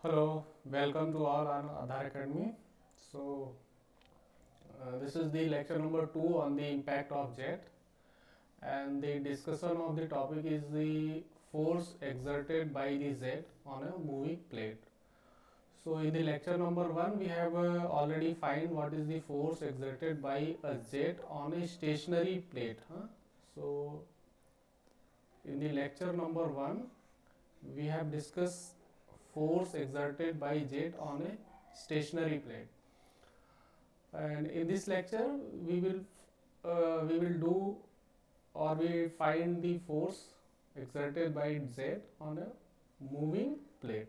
Hello, welcome to all on Aadhaar Academy. So, this is the lecture number 2 on the impact of jet, and the discussion of the topic is the force exerted by the jet on a moving plate. So, in the lecture number 1, we have already find what is the force exerted by a jet on a stationary plate. So, in the lecture number 1, we have discussed force exerted by jet on a stationary plate, and in this lecture we will do or we find the force exerted by z on a moving plate.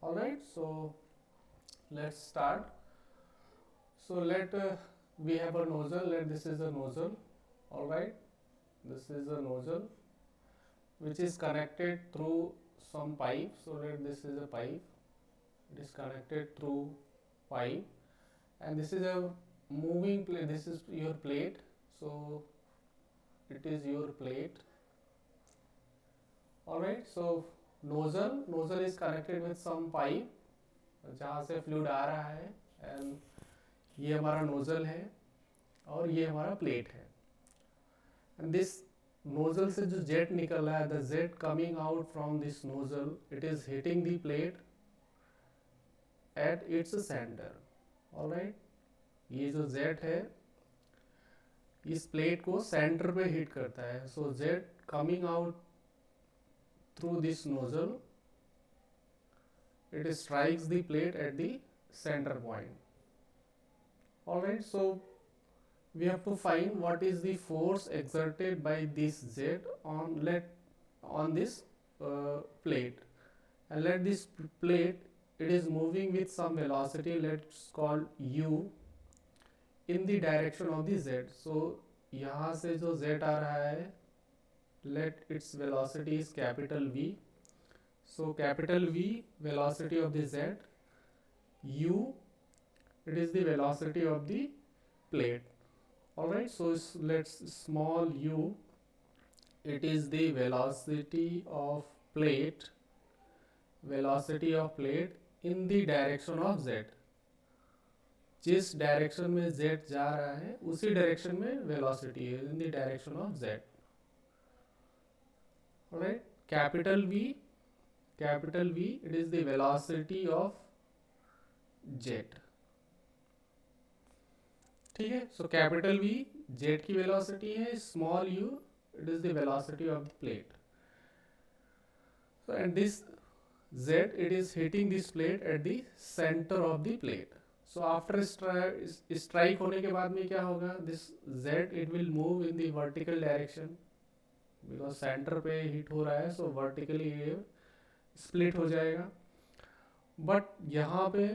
All right, so let's start. So let we have a nozzle. Let this is a nozzle. All right, this is a nozzle which is connected through some pipe. So let this is a pipe. It is connected through pipe, and this is a moving plate. This is your plate. So it is your plate. All right, so nozzle is connected with some pipe जहाँ से fluid आ रहा है, and ये हमारा nozzle है और ये हमारा प्लेट है. एंड दिस नोजल से जो जेट निकल रहा है, the jet coming out from this nozzle, it is hitting the plate at its centre. Alright, ये जो जेट है इस प्लेट को सेंटर पे हिट करता है. So jet coming out through this nozzle, it strikes the plate at the center point. Alright, so we have to find what is the force exerted by this jet on this plate, and let this plate, it is moving with some velocity, let's call u, in the direction of the z. So यहाँ से जो z आ रहा है, let its velocity is capital V. So capital V, velocity of the z, u, it is the velocity of the plate. Alright, so let's small u, it is the velocity of plate in the direction of z. जिस direction में z जा रहा है उसी direction में velocity है, in the direction of z. Alright, capital V, it is the velocity of jet. ठीक है, सो कैपिटल V जेट की वेलोसिटी है, small u it is the velocity of the plate. So and this z it is hitting this plate at the centre of the plate. So after strike होने के बाद में क्या होगा, this z it will move in the vertical direction, because centre पे hit हो रहा है, सो वर्टिकली ये स्प्लिट हो जाएगा. बट यहाँ पे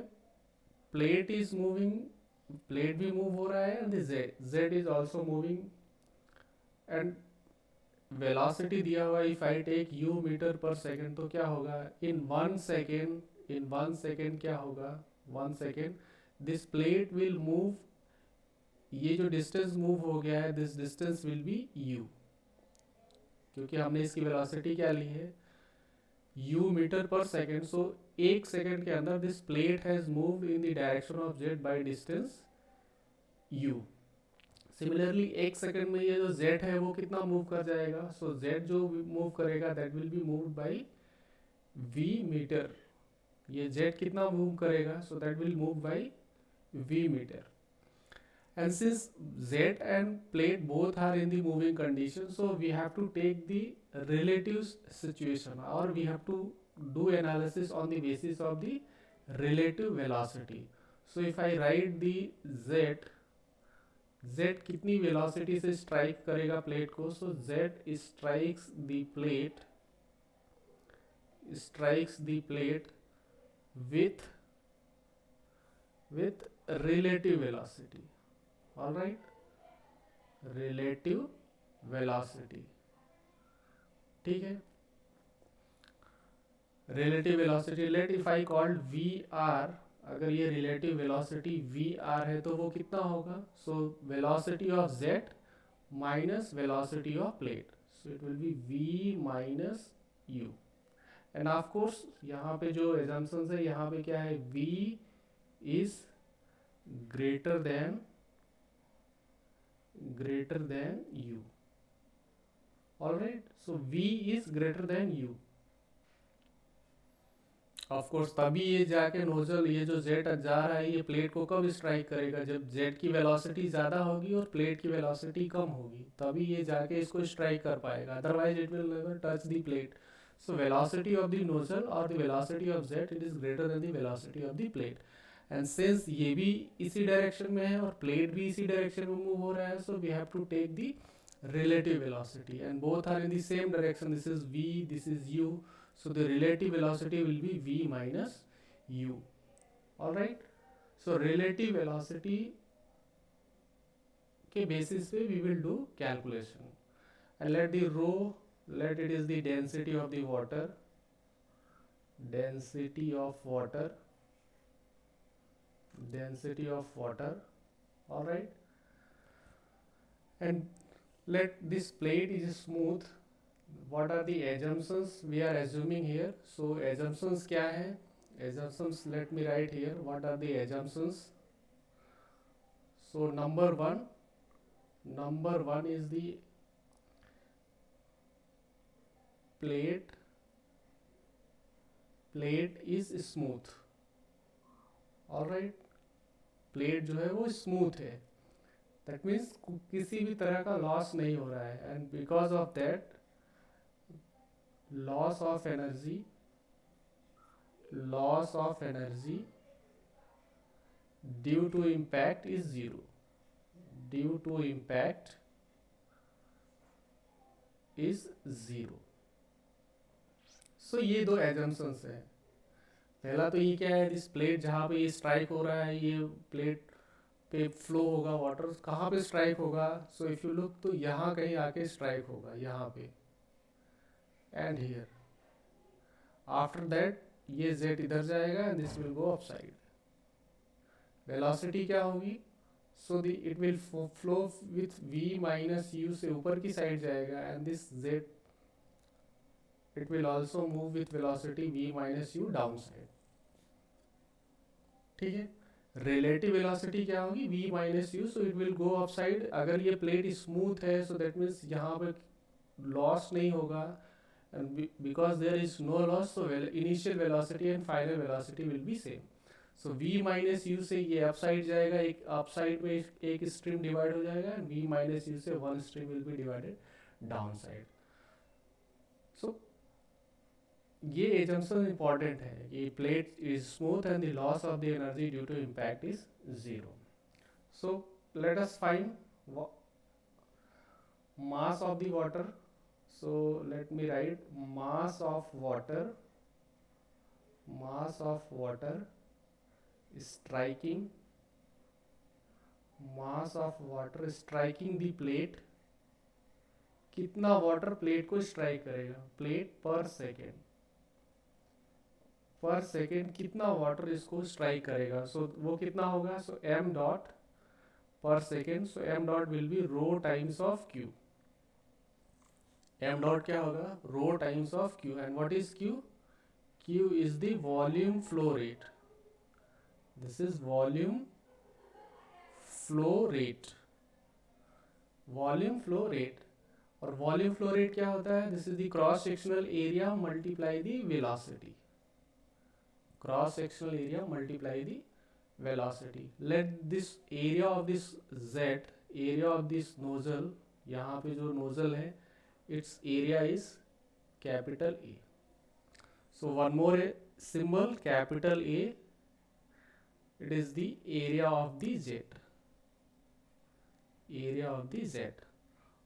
प्लेट इज मूविंग, प्लेट भी मूव हो रहा है, and z is also moving, and velocity दिया हुआ if I take u metre per second, तो क्या होगा, इन वन सेकेंड क्या होगा, 1 सेकेंड दिस प्लेट विल मूव, ये जो डिस्टेंस मूव हो गया है, this distance will be u, क्योंकि हमने इसकी वेलोसिटी क्या ली है, u metre per second. So 1 second के अंदर this plate has moved in the direction of z bye distance u. Similarly 1 second में ये जो z है वो कितना मूव कर जाएगा, सो z जो मूव करेगा that will be moved by v metre. ये z कितना मूव करेगा, so that will move by v metre. And since z and plate both are in the moving condition, so we have to take the relative situation, or we have to do analysis on the basis of the relative velocity. So if I write the z कितनी velocity से strike करेगा plate को, so z strikes the plate with relative velocity. All right, relative velocity. ठीक है, relative velocity, let if I called vr, अगर ये relative velocity vr है तो वो कितना होगा, so velocity of z minus velocity of plate, so it will be v minus u. End of course यहाँ पे जो एजम्पन्स है, यहाँ पे क्या है, v is greater then u. Alright, so v is greater then u. Of course तभी ये जाके नोजल, ये जो जेट जा रहा है, ये प्लेट को कब स्ट्राइक करेगा, जब जेट की वेलोसिटी ज़्यादा होगी और प्लेट की वेलोसिटी कम होगी, तभी ये जाके इसको स्ट्राइक कर पाएगा, otherwise it will never touch the plate. So velocity of the nozzle और the velocity of jet, it is greater than the velocity of the plate. And since ये भी इसी डायरेक्शन में है और प्लेट भी इसी डायरेक्शन में मूव हो रहा है, so we have to take the relative velocity and both are in the same direction. This is v, this is u, so the relative velocity will be v minus u. All right, so relative velocity के basis पे we will do calculation. And let the rho, let it is the density of the water, density of water. All right, and let this plate is smooth. What are the assumptions we are assuming here? So assumptions क्या है? Assumptions, let me write here. What are the assumptions? So number one is the plate is smooth. All right, plate जो है वो smooth है. That means किसी भी तरह का लॉस नहीं हो रहा है, and because of that loss of energy due to impact is zero. Due to impact is zero. So ये दो assumptions हैं. पहला तो ये क्या है, दिस प्लेट जहाँ पे ये स्ट्राइक हो रहा है, ये प्लेट पे फ्लो होगा वाटर, कहाँ पे स्ट्राइक होगा? सो इफ यू लुक तो यहाँ कहीं आके स्ट्राइक होगा, यहाँ पे एंड हियर. आफ्टर दैट ये जेट इधर जाएगा and this will go upside. Velocity क्या होगी? So the it will flow with v minus u, से ऊपर की साइड जाएगा, and this jet it will also move with velocity v minus u down side. ठीक है, रिलेटिव वेलोसिटी क्या होगी? v minus u, so it will go upside. अगर ये प्लेट स्मूथ है, सो दैट मीन्स यहाँ पे लॉस नहीं होगा, and because there is no loss, so initial velocity and final velocity will be same. So v minus u से ये upside जाएगा, एक अपसाइड में एक स्ट्रीम डिवाइड हो जाएगा, and v minus u से one stream will be divided down side. So ये एजम्पशन इंपॉर्टेंट है कि plate is smooth and the loss of the energy due to impact is zero. So let us find mass of the water. So let me write mass of water striking the plate. कितना water plate को strike करेगा? Plate per second कितना water इसको strike करेगा? So वो कितना होगा? So m dot per second, so m dot will be rho times of q. m dot क्या होगा? Rho times of q. And what is q? q is the volume flow rate. This is volume flow rate. और volume flow rate क्या होता है? This is the cross sectional area multiply the velocity. Cross sectional area multiply the velocity. Let this area of this jet, area of this nozzle, यहाँ पे जो nozzle है, its area is capital A. So one more symbol, capital A, it is the area of the jet.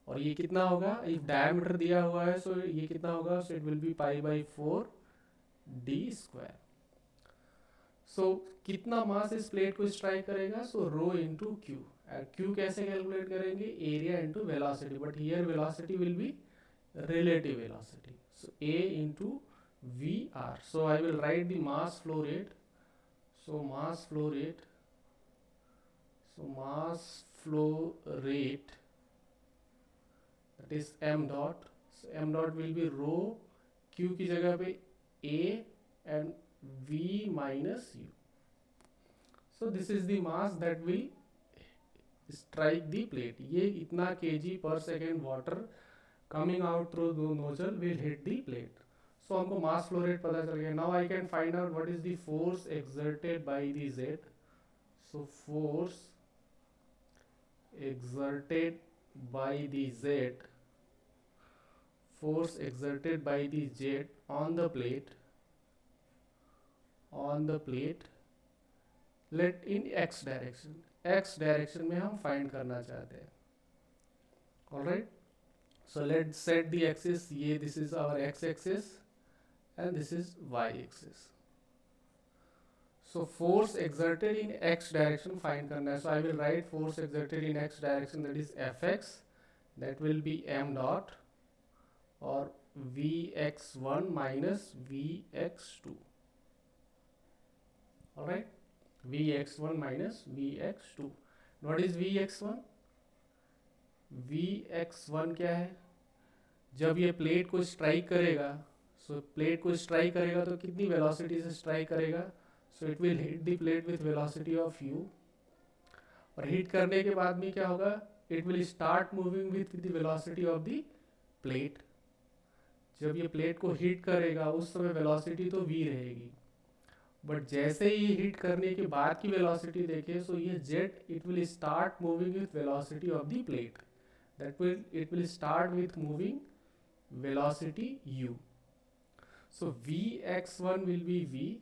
और ये कितना होगा? If diameter दिया हुआ है, सो ये कितना होगा? So it will be pi by 4 d square. So कितना मास इस प्लेट को स्ट्राइक करेगा? So rho into q. Q कैसे कैलकुलेट करेंगे? Area into velocity, but here velocity will be relative velocity. So A into VR. So I will write the mass flow rate. So mass flow rate, that is m dot. So m dot will be rho, q की जगह पे A and V minus U. So this is the mass that will strike the plate. ये इतना kg per second water coming out through the nozzle will hit the plate. So हमको mass flow rate पता चल गया. Now I can find out what is the force exerted by the Z. So force exerted by the Z, force exerted by the Z on the plate, let in x direction. x direction में हम find करना चाहते हैं. Alright. So let's set the axis. ये this is our x axis and this is y axis. So force exerted in x direction find करना है. So I will write force exerted in x direction, that is Fx, that will be m dot or Vx1 minus Vx2. Alright, Vx1 minus Vx2. What is Vx1? Vx1 क्या है? जब ये plate को strike करेगा, plate को strike करेगा तो कितनी वेलोसिटी से स्ट्राइक करेगा? So it will hit the plate with velocity of u, और हिट करने के बाद में क्या होगा? It will start moving with the velocity of the plate. जब ये प्लेट को हिट करेगा उस समय वेलोसिटी तो v रहेगी, बट जैसे ही हिट करने के बाद की वेलोसिटी देखें, सो ये jet it will start moving with velocity of the plate. That will, it will start with moving velocity u. So Vx1 will be v,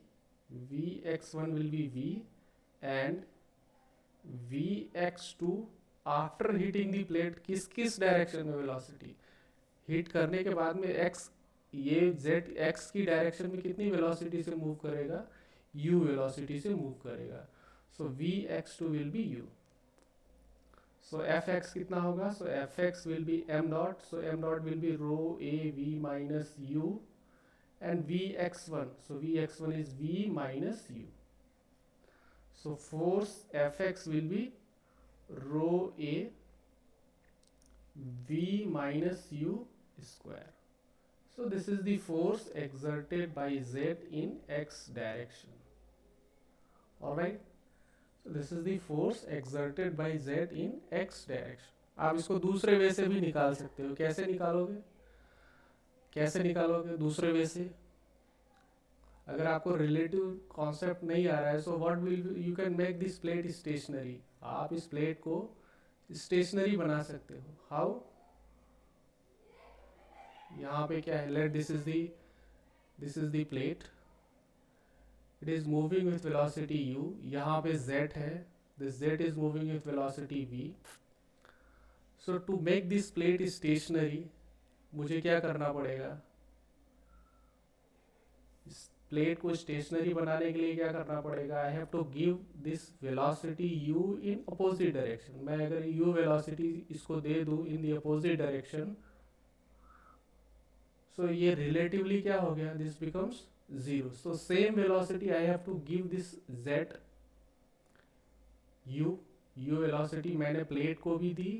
Vx1 will be v, and Vx2 after hitting the plate किस direction में velocity? Hit करने के बाद में x, ये z x की direction में कितनी वेलोसिटी से मूव करेगा? u वेलोसिटी से मूव करेगा. So Vx2 will be u. So Fx कितना होगा? So Fx will be m dot. So m dot will be rho a v minus u, and Vx1. So Vx1 is v minus u. So force Fx will be rho a v minus u square. So this is the force exerted by Z in x direction. Alright. So this is the force exerted by Z in x direction. आप इसको दूसरे वे से भी निकाल सकते हो. कैसे निकालोगे दूसरे वे से? अगर आपको रिलेटिव कॉन्सेप्ट नहीं आ रहा है, so what will you can make this plate stationary. आप इस प्लेट को स्टेशनरी बना सकते हो. हाउ? यहाँ पे क्या है? Let this is the plate. It is moving with velocity u. यहाँ पे z है. This z is moving with velocity v. So to make this plate stationary, मुझे क्या करना पड़ेगा? इस प्लेट को स्टेशनरी बनाने के लिए क्या करना पड़ेगा? I have to give this velocity u in opposite direction. मैं अगर u velocity इसको दे दूँ in the opposite direction, so ये relatively क्या हो गया? This becomes 0. So same velocity I have to give this z u velocity मैंने plate को भी दी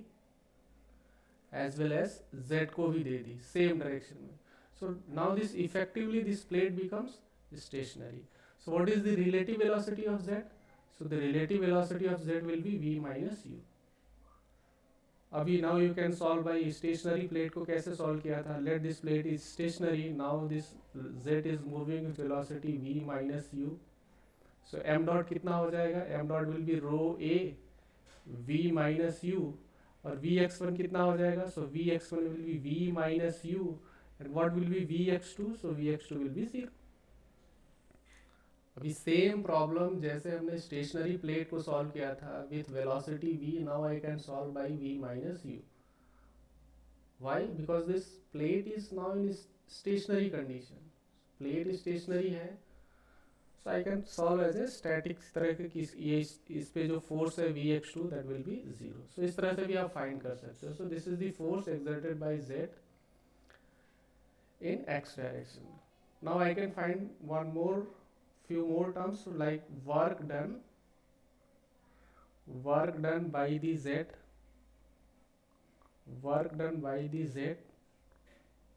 as well as z को भी दे दी same direction में. So now this effectively this plate becomes stationary. So what is the relative velocity of z? So the relative velocity of z will be v minus u. अभी now you can solve by stationary plate को कैसे solve किया था? Let this plate is stationary. Now this z is moving with velocity v minus u. So m dot कितना हो जाएगा? m dot will be rho a v minus u, और vx1 कितना हो जाएगा? So vx1 will be v minus u, and what will be vx2? So vx2 will be 0. अभी same problem जैसे हमने स्टेशनरी प्लेट को सॉल्व किया था with velocity v, now I can solve by v minus u. Why? Because this plate is now in stationary condition. Plate stationary है, so I can solve as a static तरह के. ये इस पे जो फोर्स है vx2 दैट विल बी 0. सो इस तरह से भी आप फाइंड कर सकते हो. सो this is the force exerted bye z in x direction. Now I can find few more terms, like work done by the z,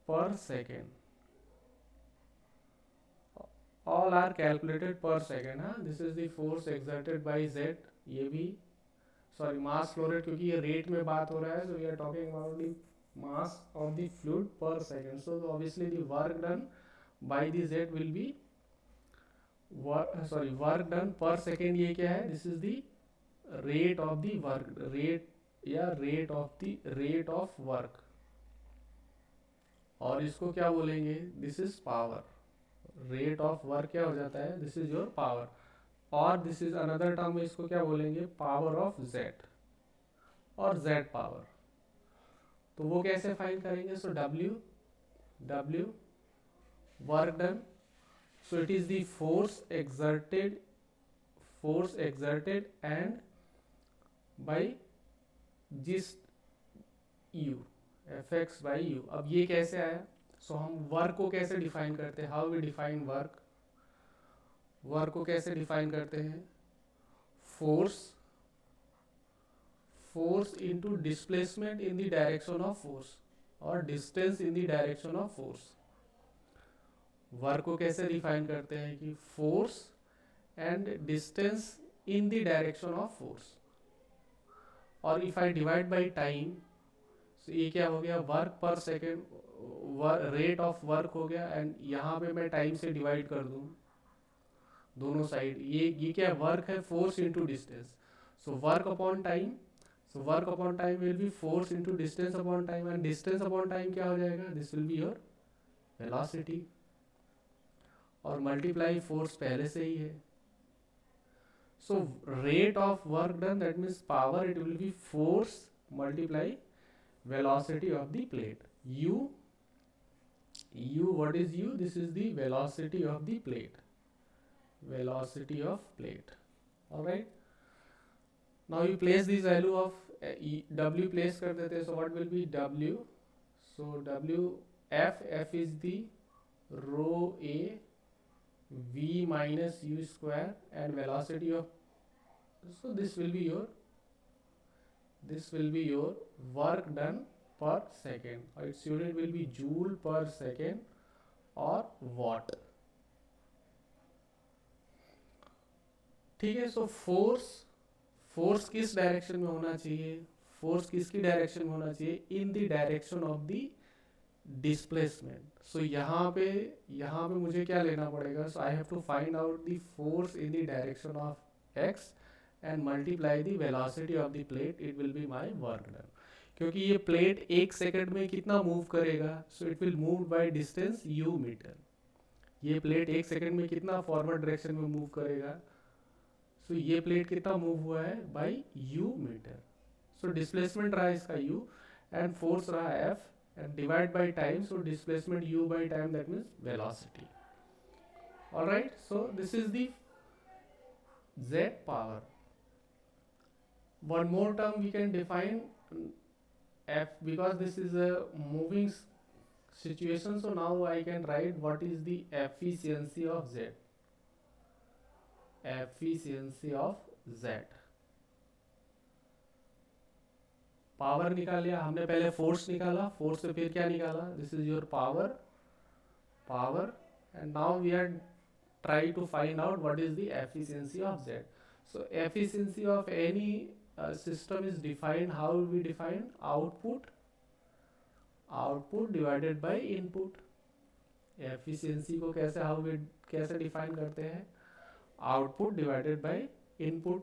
per second all are calculated per second. हाँ, this is the force exerted by Z. ये भी sorry mass flow rate, क्योंकि ये rate में बात हो रहा है, so we are talking about the mass of the fluid per second. So obviously the work done by the Z will be work done per second. ये क्या है? This is the rate of the work, rate या rate of work. और इसको क्या बोलेंगे? This is power. Rate of work क्या हो जाता है? This is your power. और दिस इज अनदर टर्म में इसको क्या बोलेंगे? पावर ऑफ जेड और जेड पावर. तो वो कैसे फाइंड करेंगे? So W work done. So it is the force exerted and by जिस u, F x by u. अब ये कैसे आया? सो हम वर्क को कैसे डिफाइन करते हैं? How we define work? Work को कैसे डिफाइन करते हैं? Force into displacement in the direction of force और distance in the direction of force. Work को कैसे डिफाइन करते हैं? कि force and distance in the direction of force. और if I divide by time, तो ये क्या हो गया? वर्क पर सेकेंड, रेट ऑफ वर्क हो गया. एंड यहाँ पे मैं टाइम से डिवाइड कर दूँ दोनों साइड. ये क्या वर्क है? Force into distance. So work upon time, so work upon time will be force into distance upon time. And distance upon time क्या हो जाएगा? This will be your velocity. और मल्टीप्लाई फोर्स पहले से ही है. So rate of work done, that means power, it will B force multiply velocity of the plate. U, what is U? This is the velocity of the plate. Velocity of plate. Alright. Now you place this value of W place कर देते हैं. So what will be W? So W, F is the rho A V minus U square and velocity of, so this will be your work done per second, or its unit will be joule per second or watt. ठीक है. So force किस direction में होना चाहिए? Force किसकी direction में होना चाहिए? In the direction of the displacement. So यहाँ पे मुझे क्या लेना पड़ेगा? So I have to find out the force in the direction of x and multiply the velocity of the plate. It will be my work done. क्योंकि ये plate एक second में कितना मूव करेगा? So it will move by distance u metre. ये plate एक second में कितना फॉरवर्ड डायरेक्शन में मूव करेगा? सो ये प्लेट कितना मूव हुआ है? By u metre. So displacement रहा इसका u एंड फोर्स रहा f and divide by time. So displacement u by time, that means velocity. Alright. So this is the z power. One more term we can define F, because this is a moving situation. So now I can write what is the efficiency of Z. Efficiency of Z. Power निकाल लिया हमने. पहले force निकाला, force से फिर क्या निकाला? This is your power. And now we are try to find out what is the efficiency of Z. So efficiency of any system is defined. How we define? output divided by input. efficiency को कैसे define करते हैं? output divided by input.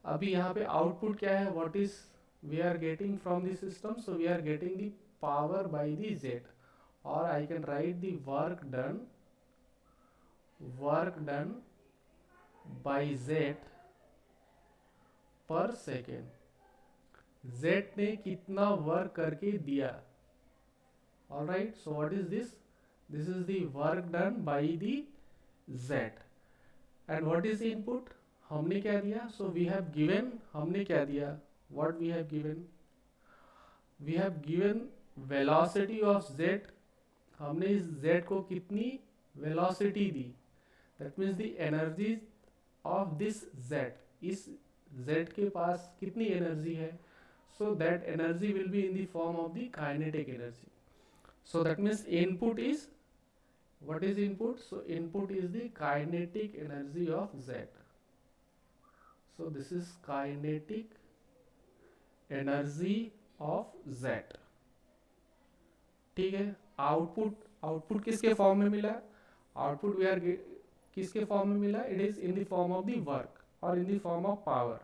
अभी यहाँ पे output क्या है? what is we are getting from the system? So we are getting the power by the Z, or I can write the work done by Z पर second. Z ने कितना work करके दिया? Alright. So what is this? This is the work done by the Z. And what is the input? हमने क्या दिया? सो we have given, हमने क्या दिया? What we have given? We have given velocity of Z. हमने इस Z को कितनी वेलोसिटी दी? That means the energy of this Z. इस Z के पास कितनी एनर्जी है? So that energy will be in the form of the kinetic energy. So that means input is What is input? So input is the kinetic energy of Z. So this is kinetic energy of Z. ठीक है. Output किसके form में मिला? Output we are किसके form में मिला? It is in the form of the work और in the form of power.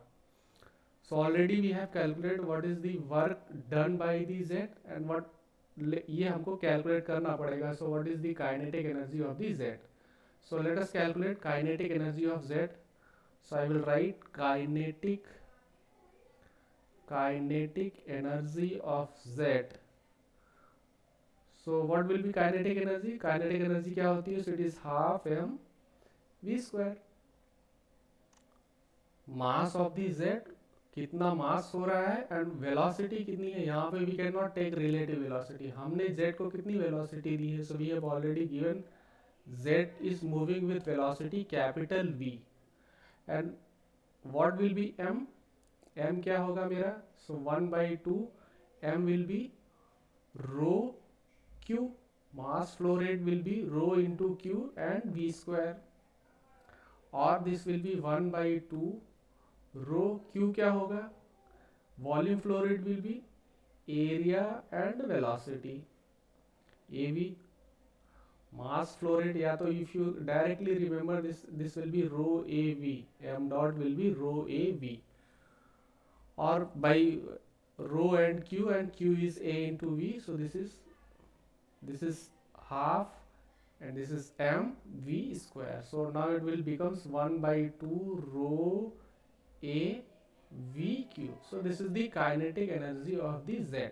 So already we have calculated what is the work done by the Z and what ये हमको calculate करना पड़ेगा. So what is the kinetic energy of the Z? So let us calculate kinetic energy of Z. So I will write kinetic energy of Z. So what will be kinetic energy? Kinetic energy क्या होती है? So it is half m v square. Mass of the Z, कितना मास हो रहा है and velocity कितनी है. यहाँ पे we can not take relative velocity. हमने z को कितनी वेलोसिटी दी है? So we have already given z is moving with velocity capital V and what will be m? m क्या होगा मेरा? So 1/2 m will be rho q. Mass flow rate will be rho into q and v square. और this will be 1/2 rho q क्या होगा? Volume flow rate will B area and velocity AV. Mass flow rate या तो if you directly remember this will be rho AV. m dot will be rho AV और by rho and q is a into v. So this is half and this is m v square. So now it will becomes 1/2 rho a v q. So this is the kinetic energy of the Z.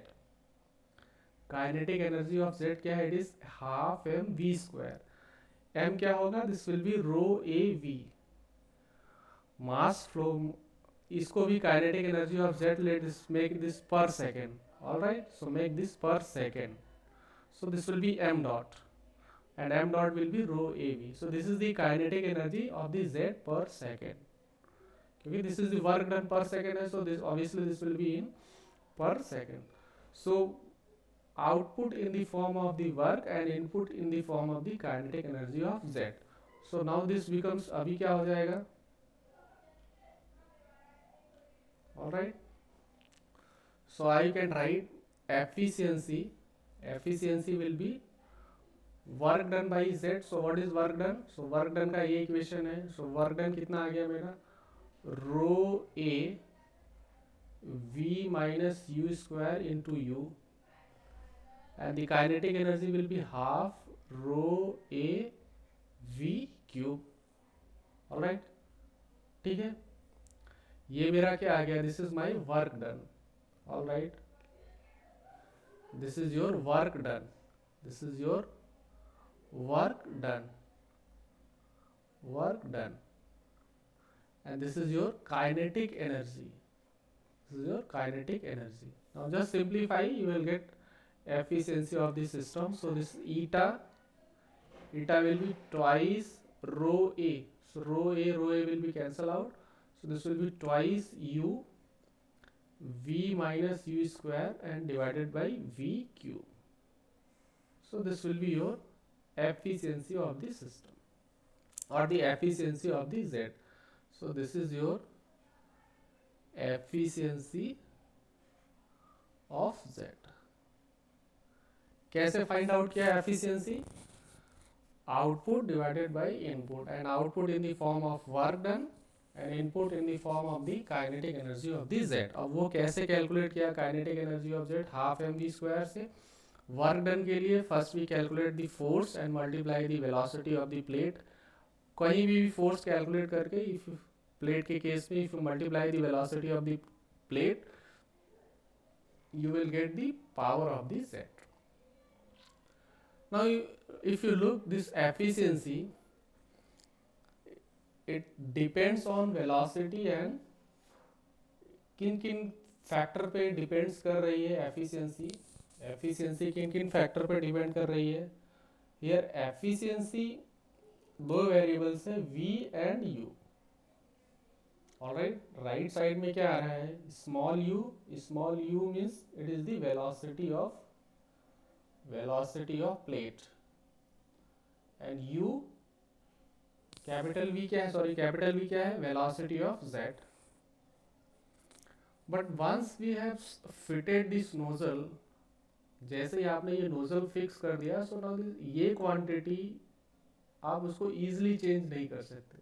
Kinetic energy of Z क्या है? It is half m v square. m क्या होगा? This will be rho a v. Mass flow, इसको भी kinetic energy of Z, let us make this per second. Alright, so make this per second. So this will be m dot and m dot will be rho a v. So this is the kinetic energy of the Z per second. Okay, this is the work done per second, so this obviously this will be in per second. So output in the form of the work and input in the form of the kinetic energy of Z. So now this becomes, अभी क्या हो जाएगा? Alright, so I can write efficiency will be work done by Z. So what is work done? So work done का ये equation है. So work done कितना आ गया मेरा? रो a v minus u square into u and the kinetic energy will be half rho a v cube. alright, ठीक है. ये मेरा क्या आ गया? This is my work done. alright, this is your work done. This is your work done. And this is your kinetic energy. This is your kinetic energy. Now just simplify, you will get efficiency of the system. So this eta will be twice rho a. So rho a will be cancel out. So this will be twice u v minus u square and divided by v cube. So this will be your efficiency of the system or the efficiency of the Z. So this is your efficiency of Z. कैसे find out किया efficiency? Output divided by input, and output in the form of work done and input in the form of the kinetic energy of the Z. अब वो कैसे calculate किया kinetic energy of Z? Half M V square से. Work done के लिए first we calculate the force and multiply the velocity of the plate. कहीं भी force calculate करके, इफ प्लेट के केस में if you multiply the velocity of the plate you will get the power of the Z. Now if you look this efficiency, it depends on velocity and किन किन factor पे depends कर रही है efficiency किन किन factor पे depend कर रही है. हियर एफिशिएंसी दो वेरिएबल्स है v and u. Alright, right side में क्या आ रहा है? Small u means it is the velocity of plate and u capital V क्या है, सॉरी कैपिटल V क्या है, velocity of z. But once we have fitted this nozzle, जैसे ही आपने ये नोजल फिक्स कर दिया, सो नाउ ये क्वांटिटी आप उसको इजीली चेंज नहीं कर सकते,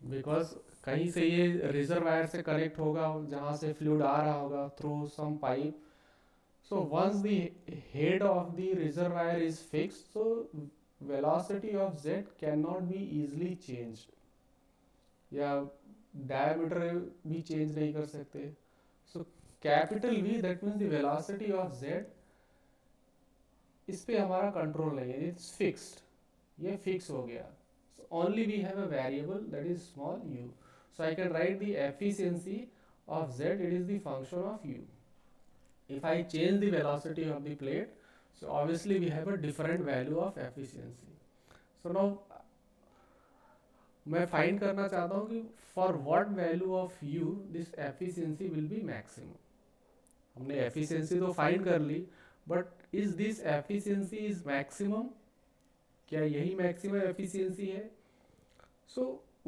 बिकॉज कहीं से ये रिजर्वायर से कनेक्ट होगा जहाँ से फ्लूइड आ रहा होगा through some pipe. So once the head of the reservoir is fixed, so velocity of z cannot be easily changed. या diameter भी change नहीं कर सकते. So capital V, that means the velocity of z, इस पे हमारा control नहीं है, it's fixed. ये फिक्स हो गया. So only we have a variable that is small u. So I can write the efficiency of z, it is the function of u. If I change the velocity of the plate, so obviously we have a different value of efficiency. So now मैं find करना चाहता हूँ कि for what value of u this efficiency will be maximum. हमने efficiency तो find कर ली, but is this efficiency is maximum? क्या यही maximum efficiency है? So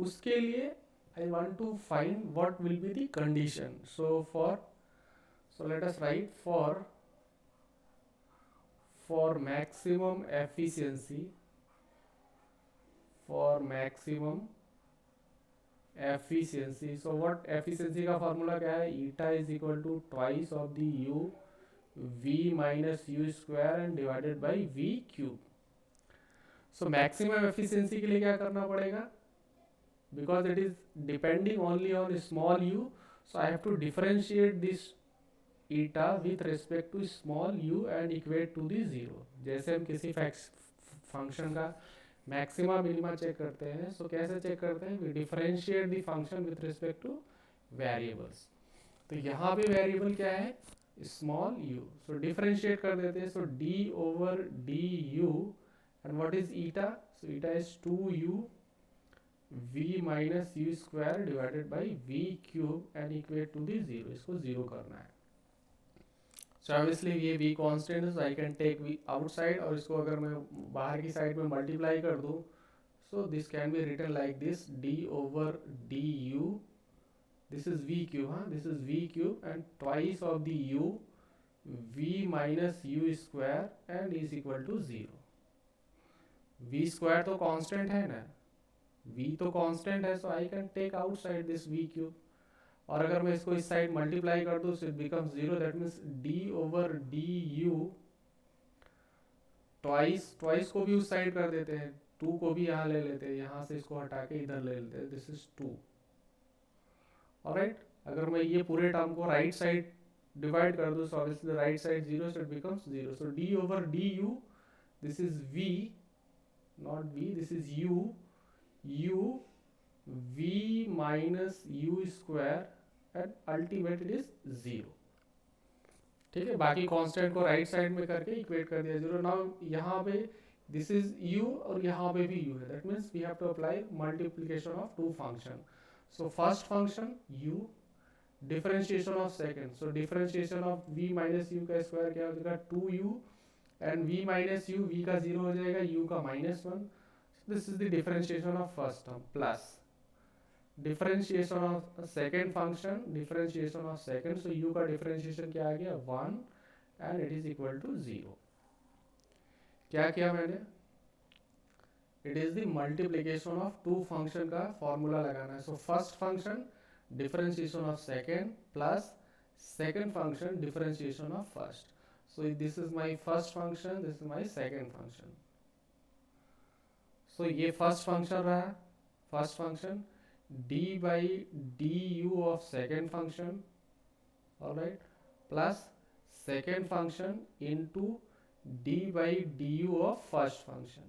उसके लिए I want to find what will be the condition. So let us write for maximum efficiency, for maximum efficiency. So what efficiency का formula क्या है? Eta is equal to twice of the u v minus u square and divided by v cube. So maximum efficiency के लिए क्या करना पड़ेगा? Because it is depending only on small u, so I have to differentiate this eta with respect to small u and equate to the zero. जैसे हम किसी function का maxima minima check करते हैं, सो कैसे चेक करते हैं? We differentiate the function with respect to variables. तो यहाँ पे वेरिएबल क्या है? Small u. सो डिफरेंशिएट कर देते हैं. So d over D U and what is eta? So eta is 2u v minus U square divided by v cube and equate to the zero. इसको zero करना है. So obviously ये v constant है, so I can take v outside, और इसको अगर मैं बाहर की साइड में मल्टीप्लाई कर दूँ, so this can be written like this, d over du, this is v cube, हाँ, this is v cube and twice of the u, v minus u square and is equal to 0. v square तो constant है ना, v तो constant है, so I can take outside this v cube. और अगर मैं इसको इस साइड मल्टीप्लाई कर दूँ, it becomes 0. That means d over D you twice को भी उस साइड कर देते हैं, 2 को भी यहाँ ले लेते हैं, यहाँ से इसको हटा के इधर ले लेते हैं, दिस इज 2. ऑलराइट, अगर मैं ये पूरे टर्म को राइट साइड डिवाइड कर दूँ, so obviously right side 0, so it becomes 0. So d over D you, this is v, not v, this is u v minus u square and ultimate it is 0. ठीक है, बाकी constant को right side में करके equate कर दिया 0. Now यहाँ पे दिस इज u और यहाँ पे भी u है, that means we have to apply multiplication of two function. So first function u, differentiation of second, so differentiation of v minus u का स्क्वायर क्या हो जाएगा? 2u and v minus u, v का 0 हो जाएगा, u का -1. This is the differentiation of first term plus differentiation of second function, differentiation of second, so u का differentiation क्या आ गया? 1 and it is equal to 0. क्या किया मैंने? It is the multiplication of two function का formula लगाना है. So first function differentiation of second plus second function differentiation of first. So this is my first function, this is my second function. So ये first function रहा, first function d by du of second function, alright, plus second function into d by du of first function.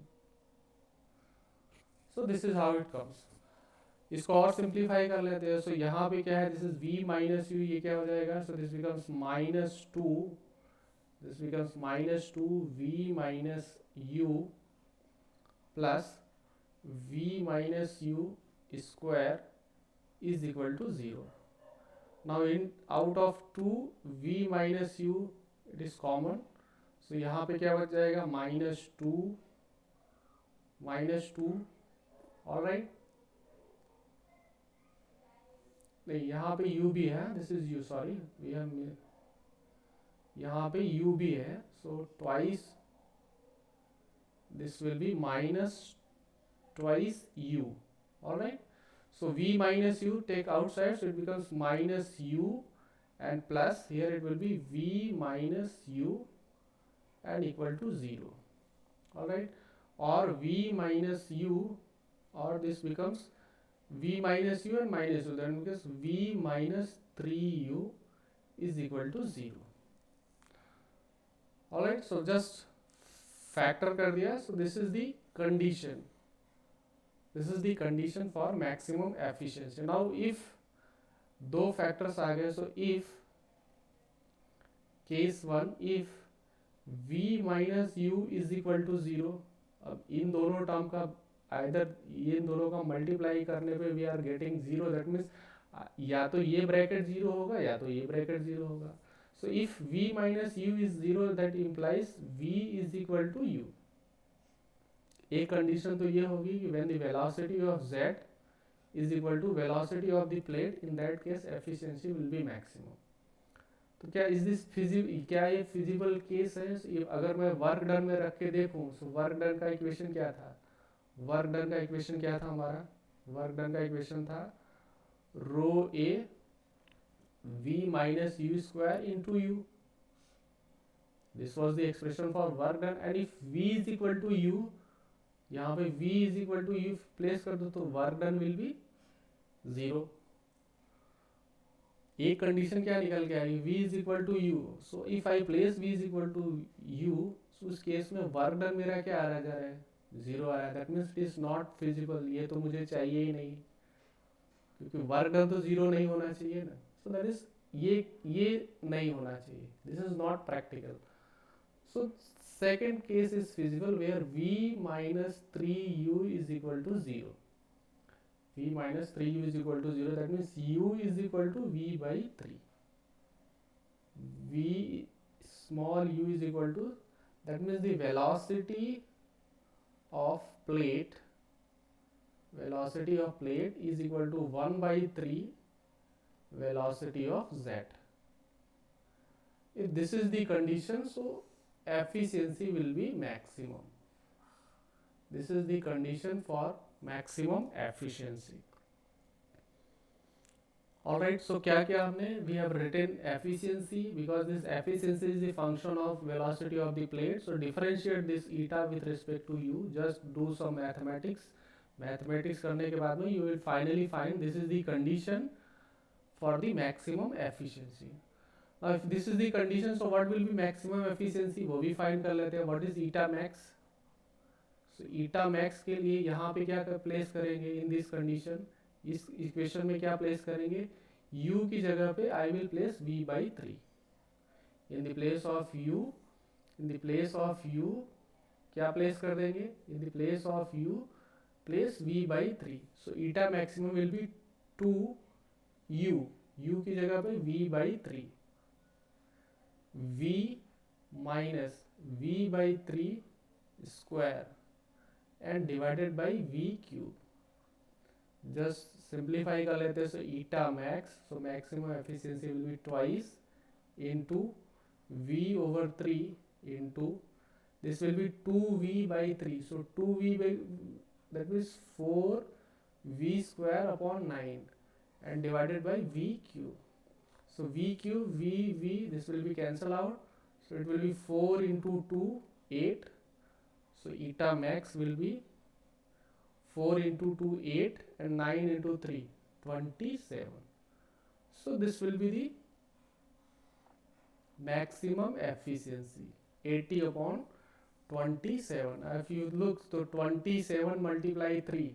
So this is how it comes. इसको और simplify कर लेते हैं. सो यहाँ पे क्या है? This is v minus you, ये क्या हो जाएगा? So this becomes -2, this becomes -2 v minus you plus v minus you square is equal to 0. Now in out of 2 v minus u, it is common, so यहाँ पे क्या बच जाएगा? -2 -2, alright. नहीं, यहाँ पे u भी है, this is u, sorry, we have, यहाँ पे u भी है, so twice this will be minus twice u, alright. So v minus u take outside, so it becomes minus u and plus, here it will be v minus u and equal to 0, alright. Or v minus u, or this becomes v minus u and minus u, then becomes v minus 3u is equal to 0, alright. So just factor कर दिया, so this is the condition, this is the condition for maximum efficiency. Now if दो factors आ गए, so if case 1, if v minus u is equal to 0, अब इन दोनों term का either ये इन दोनों का मल्टीप्लाई करने पे we are getting 0, that means या तो ये ब्रैकेट 0 होगा या तो ये ब्रैकेट 0 होगा. So if v minus u is 0, that implies v is equal to u. एक कंडीशन तो ये होगी कि when the velocity of z is equal to velocity of the plate, in that case efficiency will be maximum. तो क्या is this क्या ये feasible case है? अगर मैं वर्क डन में रख के देखूं, तो वर्क डन का इक्वेशन क्या था? वर्क डन का इक्वेशन क्या था हमारा? वर्क डन का इक्वेशन था रो ए v minus u square into u. This was the expression for work done, and if v is equal to u, यहाँ पे v is equal to u place कर दो तो वर्क डन विल बी 0. एक condition क्या निकल के आई? v is equal to u. So if I place v is equal to u, so उस केस में वर्क डन मेरा क्या आ रहा जा रहा है? 0 आ रहा है. That means it is not feasible. ये तो मुझे चाहिए ही नहीं, क्योंकि वर्क डन तो 0 नहीं होना चाहिए ना. So that is ये नहीं होना चाहिए. This is not practical. So second case is feasible where v minus 3u is equal to 0. v minus 3u is equal to 0. That means u is equal to v by 3. v small u is equal to, that means the velocity of plate is equal to 1 by 3 velocity of z. If this is the condition, so efficiency will be maximum. This is the condition for maximum efficiency. Alright, so क्या किया हमने? We have written efficiency because this efficiency is the function of velocity of the plate. So differentiate this eta with respect to u. Just do some mathematics. Mathematics करने के बाद में you will finally find this is the condition for the maximum efficiency. Now if this is the condition, so what will be maximum efficiency? वो भी find कर लेते हैं. What is eta max? So eta max के लिए यहाँ पे क्या प्लेस करेंगे? in this condition, इस इक्वेशन में क्या प्लेस करेंगे? u की जगह पे I will place v by 3. in the place of u क्या प्लेस कर देंगे? in the place of u place v by 3. so eta maximum will be 2u. u की जगह पे v by 3. v minus v by 3 square and divided by v cube. Just simplify कर लेते हैं. so eta max, so maximum efficiency will be twice into v over 3 into this will be 2v by 3. so 2v by, that means 4v square upon 9 and divided by v cube. so v cube, v, this will be cancel out, so it will be 4 into 2, 8. so eta max will be 4 into 2, 8, and 9 into 3, 27. So this will be the maximum efficiency, 80 upon 27. If you look, so 27 multiply 3,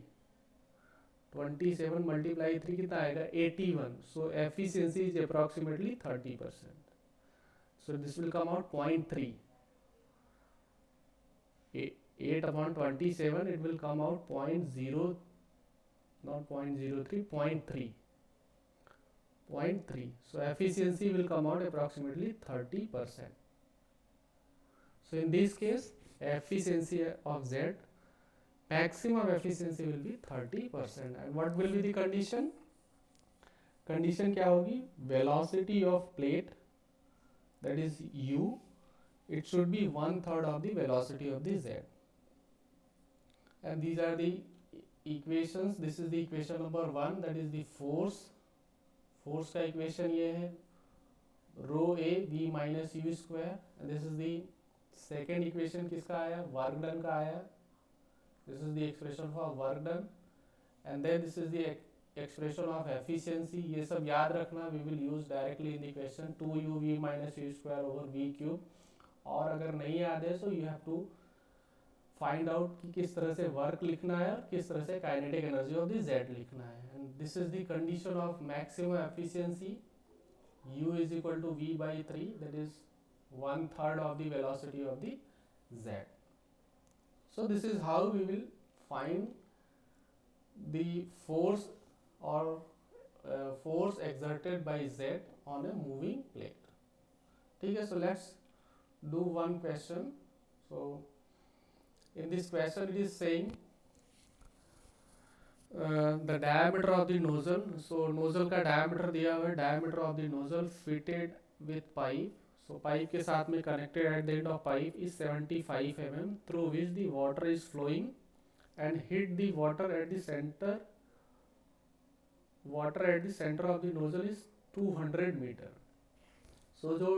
27 multiply 3 कितना आएगा? 81. So efficiency is approximately 30%. So this will come out 0.3. 8 upon 27, it will come out 0.0, not 0.03, 0.3. 0.3. So efficiency will come out approximately 30%. So in this case, efficiency of Z maximum efficiency will be 30%. And what will be the condition? Condition क्या होगी? Velocity of plate, that is u, it should be 1/3 of the velocity of the z. And these are the equations. This is the equation number 1, that is the force. Force का equation ये है rho a v minus u square. And this is the second equation किसका आया? Work done का आया. This is the expression for work done. And then this is the expression of efficiency. ये सब याद रखना. We will use directly in the question 2u v minus u square over v cube. और अगर नहीं याद है so you have to find out कि किस तरह से वर्क लिखना है और किस तरह से kinetic energy of the z लिखना है. And this is the condition of maximum efficiency. u is equal to v by 3, that is 1/3 of the velocity of the z. So this is how we will find the force or force exerted by z on a moving plate. ठीक है, so let's do one question. So in this question it is saying the diameter of the nozzle. So nozzle का diameter दिया हुआ है, diameter of the nozzle fitted with pipe. So pipe के साथ में connected at the end of pipe is 75 mm, through which the water is flowing and hit the water at the center. Water at the center of the nozzle is 200 meter. So जो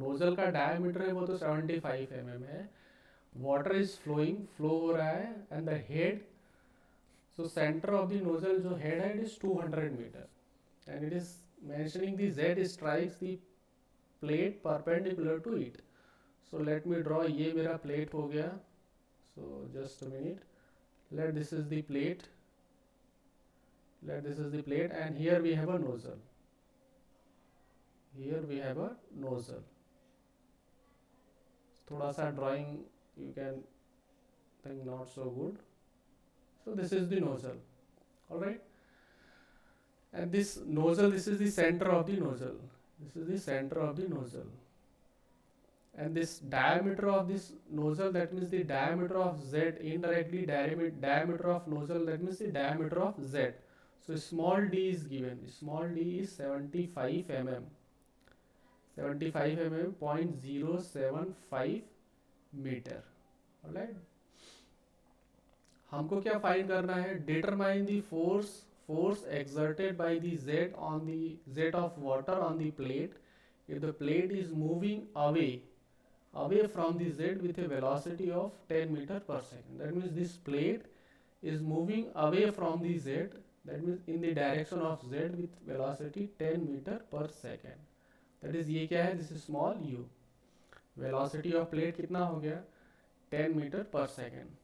nozzle का diameter है वो तो 75 mm है. Water is flowing, flow हो रहा है, and the head, so center of the nozzle जो head है it is 200 meter, and it is mentioning the z strikes the plate perpendicular to it. So let me draw. ये मेरा plate हो गया. So just a minute. Let this is the plate. Let this is the plate, and here we have a nozzle. Here we have a nozzle. थोड़ा सा drawing you can think not so good. So this is the nozzle, all right, and this nozzle, this is the center of the nozzle. This is the center of the nozzle, and this diameter of this nozzle, that means the diameter of z, indirectly diameter of nozzle, that means the diameter of z. So small d is given. Small d is 75 mm. 75 mm, 0.075 metre. Alright, हमको क्या find करना है? Determine the force exerted by the z on the z of water on the plate if the plate is moving away from the z with a velocity of 10 meter per second. That means this plate is moving away from the z, that means in the direction of z with velocity 10 meter per second. That is ये क्या है? This is small u. Velocity of plate कितना हो गया? 10 meter per second.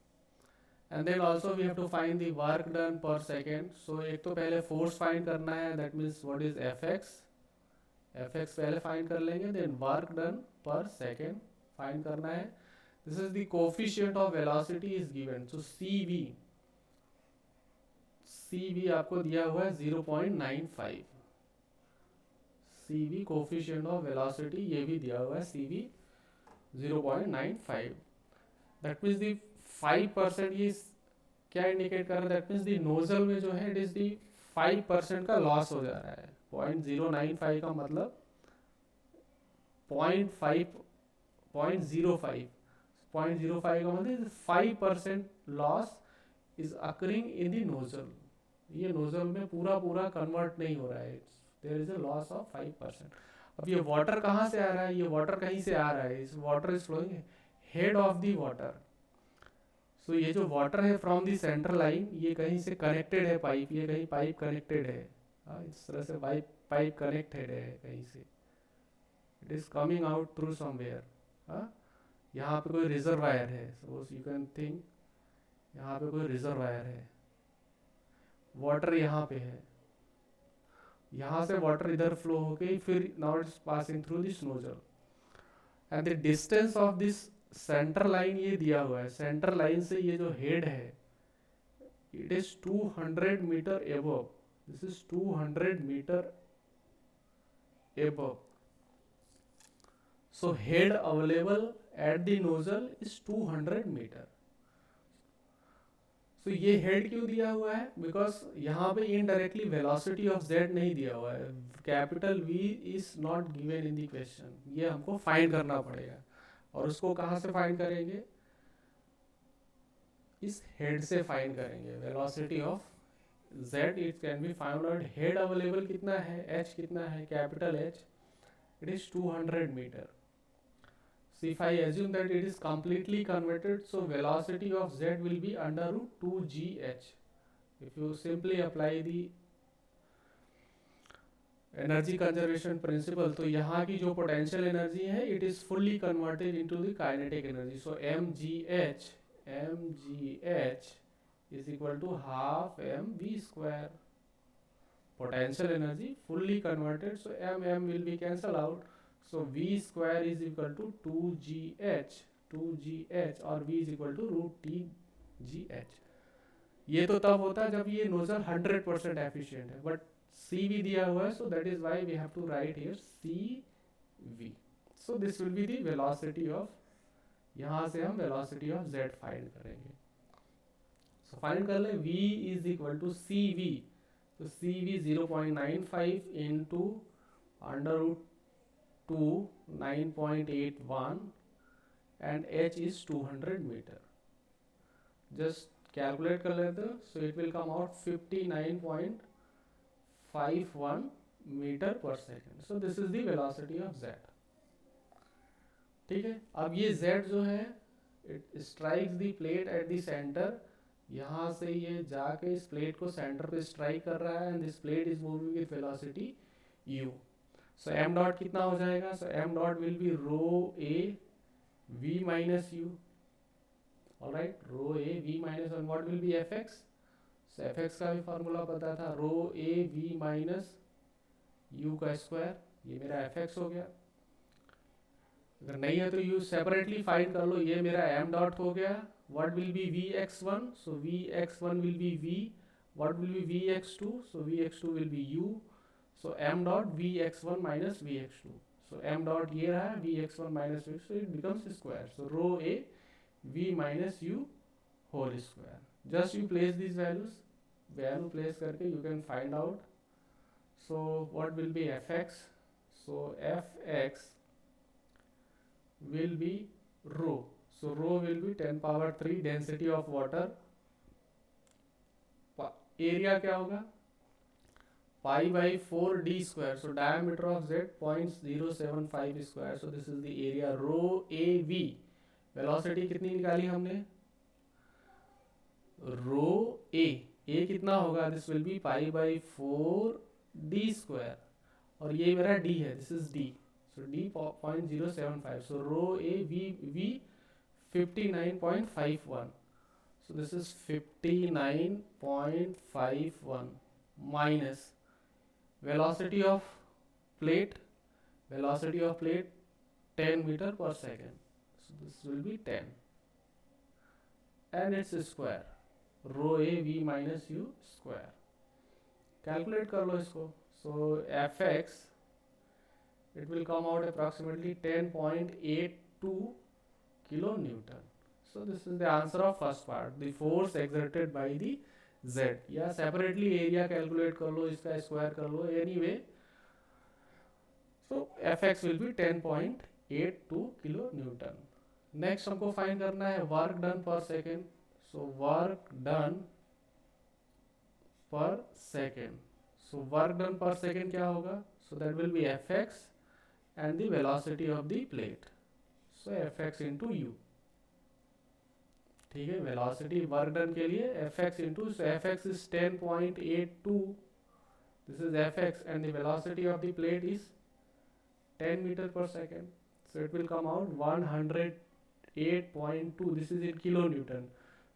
And then also we have to find the work done per second. So एक तो पहले force find करना है, that means what is fx. fx पहले find कर लेंगे, then work done per second find करना है. This is the coefficient of velocity is given. So CV आपको दिया हुआ है 0.95. CV coefficient of velocity ये भी दिया हुआ है, CV 0.95. That means the 5% ये क्या इंडिकेट कर रहा है? दैट मीन्स दी नोजल में जो है इट इज दी 5% का लॉस हो जा रहा है. 0.095 का मतलब 0.05 का मतलब 5% loss is occurring in the nozzle. ये नोजल में पूरा कन्वर्ट नहीं हो रहा है. There is a loss of 5%. अब ये वाटर कहाँ से आ रहा है? ये वाटर कहीं से आ रहा है. इस water is flowing head of the water. So ये जो वाटर है फ्रॉम दी सेंट्रल लाइन, ये कहीं से कनेक्टेड है पाइप. ये कहीं पाइप कनेक्टेड है. इस तरह से पाइप कनेक्टेड है कहीं से. It is coming out through somewhere. यहाँ पे कोई रिजर्वायर है. सपोज यू कैन थिंक यहाँ पे कोई रिजर्वायर है. वाटर यहाँ पे है. यहाँ से वाटर इधर फ्लो होके फिर now it's passing through this nozzle. And the distance of this centre line ये दिया हुआ है. सेंटर लाइन से ये जो हेड है it is 200 metre above. This is 200 metre above. So head available at the nozzle is 200 metre. तो ये हेड क्यों दिया हुआ है? बिकॉज यहाँ पे इनडायरेक्टली वेलोसिटी ऑफ जेड नहीं दिया हुआ है, capital V is not given in the question, ये हमको फाइंड करना पड़ेगा। और उसको कहाँ से फाइंड करेंगे? इस हेड से फाइंड करेंगे। Velocity of Z it can be found out, head available कितना है, एच कितना है, capital H, it is 200 meter. So if I assume that it is completely converted, so velocity of z will be under root 2gh. If you simply apply the energy conservation principle, तो यहाँ की जो potential energy है it is fully converted into the kinetic energy. So mgh is equal to half mv square. Potential energy fully converted, so m will be cancelled out, so v square is equal to 2gh और v is equal to root t gh. ये तो तब होता है जब ये nozzle 100% efficient है, but C V दिया हुआ है, so that is why we have to write here C V. So this will be the velocity of, यहाँ से हम वेलोसिटी ऑफ z फाइंड करेंगे. सो फाइंड कर ले, v is equal to C V, तो C V 0.95 into under root 2 9.81 and H is 200 metre. Just calculate कर लेते हो, so it will come out 59.51 metre per second. So this is the velocity of z. ठीक है, अब ये z जो है it strikes the plate at the centre. यहाँ से ये जाके इस प्लेट को सेंटर पे स्ट्राइक कर रहा है, and this plate is moving with velocity u. So m dot कितना हो जाएगा? So m dot will be rho a v minus u. Alright, rho a v minus, and what will be fx? So fx का भी formula पता था, rho a v minus u का square. ये मेरा fx हो गया. अगर नहीं है तो u सेपरेटली फाइंड कर लो. ये मेरा m डॉट हो गया. What will be Vx1? So Vx1 will be V. What will be Vx2? So Vx2 will be U. So m dot Vx1 minus Vx2. So m dot ये रहा, Vx1 minus Vx2, so it becomes square. So rho a V minus U whole square. Just you place these values. Value place करके you can find out. So what will be Fx? So Fx will be rho. So rho will be 10 power 3 density of water. Area क्या होगा? Pi by 4 d square. So diameter of z 0.075 square. So this is the area rho AV. Velocity कितनी निकाली हमने? Rho A. A कितना होगा? This will be pi by 4 d square. और ये मेरा d है. This is d. So d 0.075. So rho A V 59.51. So this is 59.51 minus velocity of plate 10 meter per second. So this will be 10 and its square, rho a v minus u square. Calculate कर लो इसको. So fx it will come out approximately 10.82 kilonewton. So this is the answer of first part, the force exerted by the z. या separately area calculate कर लो, इसका square कर लो, anyway. So fx will be 10.82 kilonewton. Next हमको find करना है work done per second. So work done per second. So work done per second क्या होगा? So that will be fx and the velocity of the plate. So fx into u. ठीक है, velocity work done के लिए fx into, so fx is 10.82. This is fx and the velocity of the plate is 10 meter per second. So it will come out 108.2. This is in kilonewton.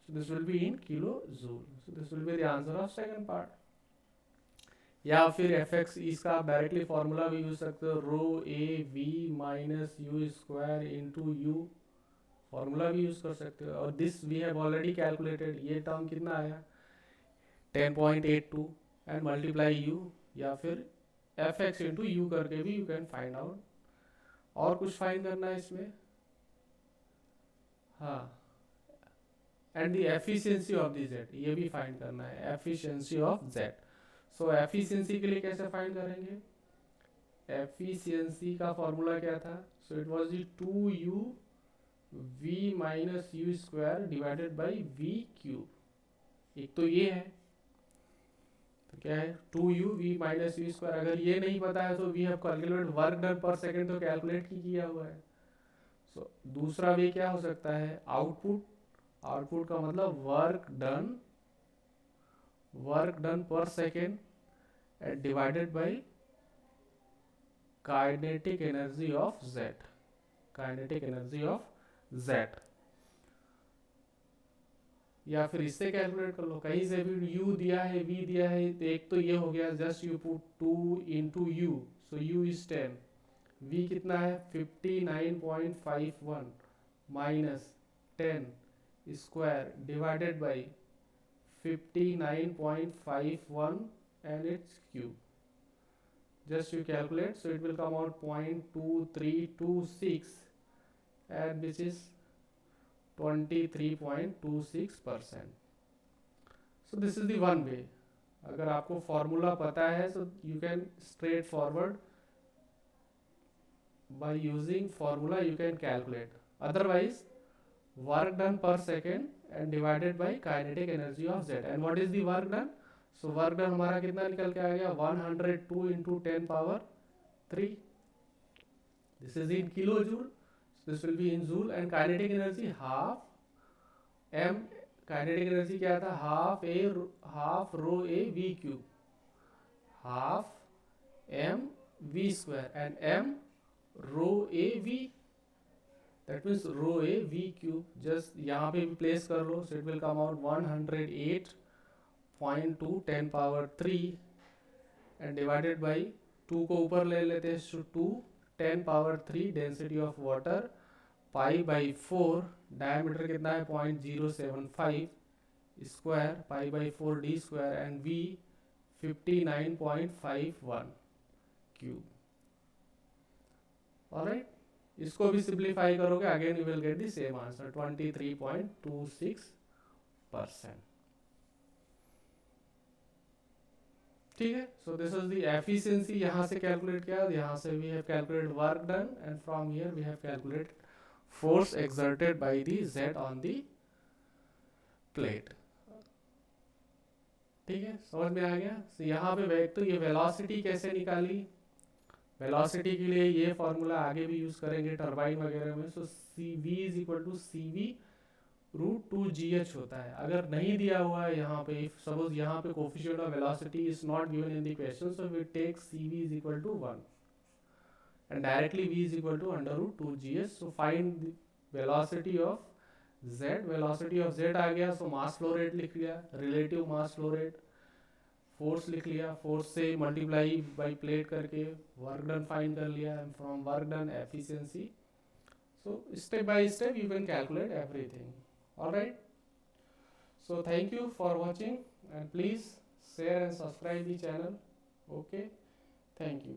So this will be in kilojoule. So this will be the answer of second part. या फिर fx इसका आप directly formula भी use सकते हो, rho A V minus U square into U, formula भी use कर सकते हो. और this we have already calculated. ये टर्म कितना आया? 10.82 एंड मल्टीप्लाई यू, या फिर fx इंटू यू करके भी यू कैन फाइंड आउट. और कुछ फाइंड करना है इसमें? हाँ, and the efficiency of the jet, ये भी फाइंड करना है, efficiency of jet. So efficiency के लिए कैसे फाइंड करेंगे, एफिशिएंसी का फॉर्मूला क्या था, so it was the 2u v minus U square divided by v cube. एक तो ये है, तो क्या है 2u v minus U square. अगर ये नहीं पता है तो we have calculate work done पर सेकेंड, तो कैलकुलेट ही किया हुआ है। सो दूसरा वे क्या हो सकता है, आउटपुट, आउटपुट का मतलब वर्क डन पर second and divided by kinetic energy of jet, kinetic energy of jet. या फिर इससे कैलकुलेट कर लो, कहीं से भी u दिया है v दिया है, तो एक तो ये हो गया, just you put 2 into you, so u is 10, v कितना है 59.51 minus 10 square divided by 59.51 and its cube. Just you calculate, so it will come out 0.2326 and which is 23.26%. So this is the one way. अगर आपको formula पता है so you can straight forward by using formula you can calculate. Otherwise work done per second and divided by kinetic energy of z. And what is the work done? So work done हमारा कितना निकल के आ गया 102 into 10 power 3. This is in kilojoule. So this will be in joule. And kinetic energy half m. Kinetic energy क्या था, half rho a v cube, half m v square and m rho a v, that means rho a v cube. just यहाँ पे भी place कर लो, so it will come out 108.2 10 power 3 and divided by 2 को ऊपर ले लेते हैं, so 2 10 power 3 density of water, pi by 4, diameter कितना है 0.075 square, pi by 4 D square and v 59.51 cube. Alright, इसको भी सिंप्लीफाई करोगे, again you will get the same answer 23.26%। ठीक है, so this is the efficiency, यहाँ से कैलकुलेट किया, यहाँ से we have calculate work done and from here we have calculate force exerted by the jet on the plate. ठीक है, समझ में आ गया। so यहाँ पे तो ये वेलोसिटी कैसे निकाली, वेलोसिटी के लिए ये फॉर्मूला आगे भी यूज करेंगे टरबाइन वगैरह में। So CV is equal to CV root 2GH होता है। अगर नहीं दिया हुआ है यहाँ पे, सपोज यहाँ पे coefficient of velocity is not given in the question, so we take CV is equal to 1 and directly v is equal to under root 2GH. so find the velocity of z, velocity of z आ गया, so mass flow rate लिख लिया, relative mass flow rate, force लिख लिया, force से multiply by plate करके work done find कर लिया, and from work done efficiency. So step by step you can calculate everything. Alright, so thank you for watching and please share and subscribe the channel. Okay, thank you.